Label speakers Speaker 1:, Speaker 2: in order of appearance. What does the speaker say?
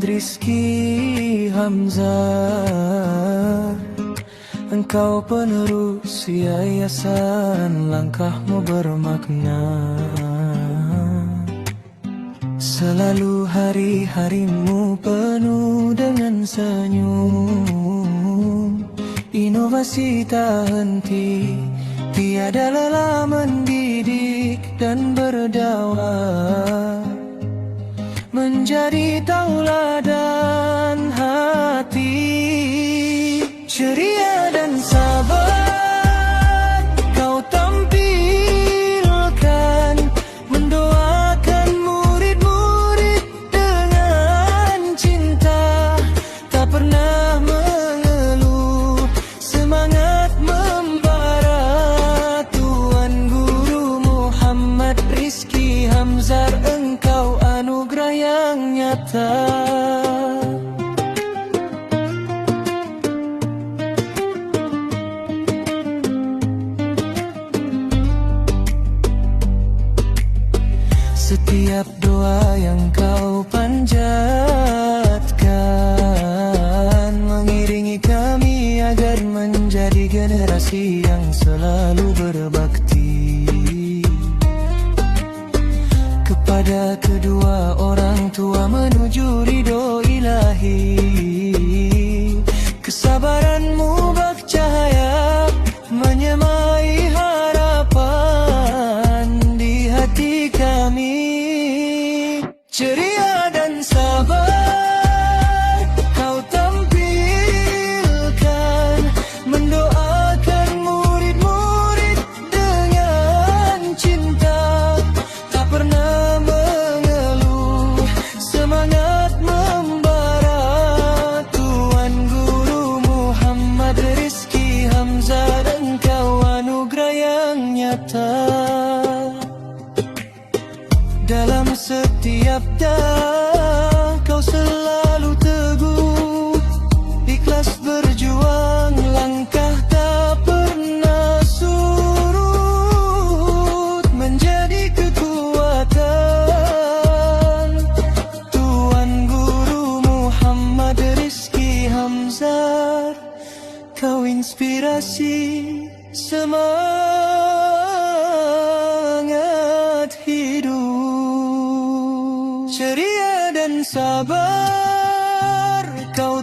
Speaker 1: Muhammad Rizky Hamzah, engkau penerus yayasan, langkahmu bermakna. Selalu hari-harimu penuh dengan senyum, inovasi tak henti, tiada lelah mendidik dan berdakwah, menjadi tauladan hati. Ceria dan sabar kau tampilkan, mendoakan murid-murid dengan cinta, tak pernah mengeluh, semangat membara. Tuan Guru Muhammad Rizky Hamzah, engkau anugerah yang nyata. Setiap doa yang kau panjatkan mengiringi kami agar menjadi generasi yang selalu berbakti kepada kedua orang tua menuju ridho ilahi. Kesabaranmu bak cahaya menyemai harapan di hati kami. Ceria dan sabar kau tampilkan, mendoakan murid-murid dengan cinta, tak pernah mengeluh, semangat membara. Tuan Guru Muhammad Rizky Hamzah, engkau anugerah yang nyata. Dalam setiap dah kau selalu teguh, ikhlas berjuang, langkah tak pernah surut, menjadi kekuatan. Tuan Guru Muhammad Rizky Hamzah, kau inspirasi semangat hidup. Ceria dan sabar kau